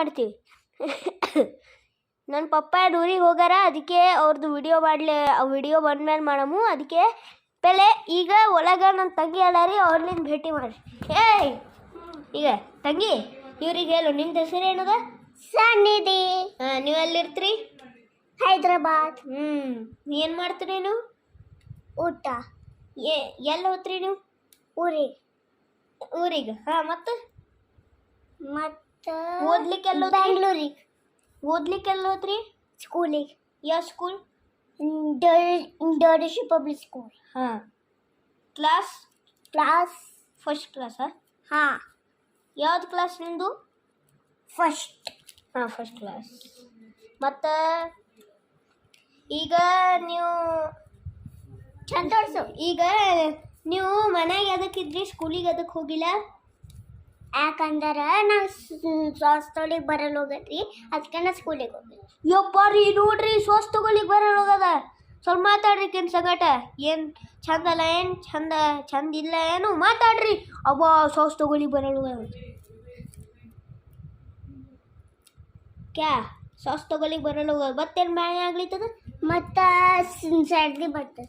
ಮಾಡ್ತೀವಿ. ನನ್ನ ಪಪ್ಪ ಊರಿಗೆ ಹೋಗಾರ, ಅದಕ್ಕೆ ಅವ್ರದ್ದು ವಿಡಿಯೋ ಬಂದ್ಮೇಲೆ ಮಾಡಮು. ಅದಕ್ಕೆ ಪೆಲೆ ಈಗ ಒಳಗೆ ನನ್ನ ತಂಗಿ ಅಲ್ಲಾರಿ, ಅವ್ರನ್ನ ಭೇಟಿ ಮಾಡಿ. ಏಯ್ ಈಗ ತಂಗಿ, ಇವ್ರಿಗೆ ಹೇಳು ನಿಮ್ದು ಹೆಸರು ಏನದ? ಸನ್ನಿಧಿ. ನೀವು ಎಲ್ಲಿರ್ತೀರಿ? ಹೈದ್ರಾಬಾದ್. ಏನು ಮಾಡ್ತೀರಿ ನೀವು? ಊಟ. ಎಲ್ಲಿ ಹೋಗ್ತೀರಿ ನೀವು? ಊರಿಗೆ. ಮತ್ತು ಓದ್ಲಿಕ್ಕೆಲ್ಲ ಬೆಂಗಳೂರಿಗೆ. ಓದ್ಲಿಕ್ಕೆಲ್ಲ ಹೋದ್ರಿ? ಸ್ಕೂಲಿಗೆ. ಯಾವ ಸ್ಕೂಲ್? ಇಂಡೋನೇಷ್ ಪಬ್ಲಿಕ್ ಸ್ಕೂಲ್. ಕ್ಲಾಸ್ ಫಸ್ಟ್ ಕ್ಲಾಸಾ? ಹಾಂ. ಯಾವ್ದು ಕ್ಲಾಸ್ ನಿಮ್ಮದು? First class. ಮತ್ತು ಈಗ ನೀವು ಸಂತೋಷ. ಈಗ ನೀವು ಮನೆಗೆ ಅದಕ್ಕಿದ್ರಿ, ಸ್ಕೂಲಿಗೆ ಅದಕ್ಕೆ ಹೋಗಿಲ್ಲ? ಯಾಕಂದ್ರೆ ನಾವು ಸ್ವಸ್ಥಳಿಗೆ ಬರಲು ಹೋಗತ್ರಿ, ಅದಕ್ಕೆ ನಾ ಸ್ಕೂಲಿಗೆ ಹೋಗಿಲ್ಲ. ಯಪ್ಪ ರೀ, ನೋಡ್ರಿ ಶ್ವಾಸ ತಗೊಳ್ಳಿಕ್ಕೆ ಬರಲ್ಲ ಹೋಗದ. ಸ್ವಲ್ಪ ಮಾತಾಡ್ರಿ ಕೆನ್ ಸಂಗಟ. ಏನು ಚಂದಲ್ಲ, ಏನು ಚಂದ ಇಲ್ಲ, ಏನು ಮಾತಾಡ್ರಿ. ಅಬ್ಬಾ ಶ್ವಾಸ ತಗೊಳ್ಳಿಕ್ಕೆ ಬರಲ್ಲ ಹೋಗದ. ಶ್ವಾಸ ತಗೊಳ್ಳಿಕ್ಕೆ ಬರಲ್ಲ ಹೋಗದ. ಮತ್ತೇನು ಬ್ಯಾನೆ ಆಗ್ಲಿತ್ತದ? ಮತ್ತು ಸರ್ದಿ ಬರ್ತದೆ.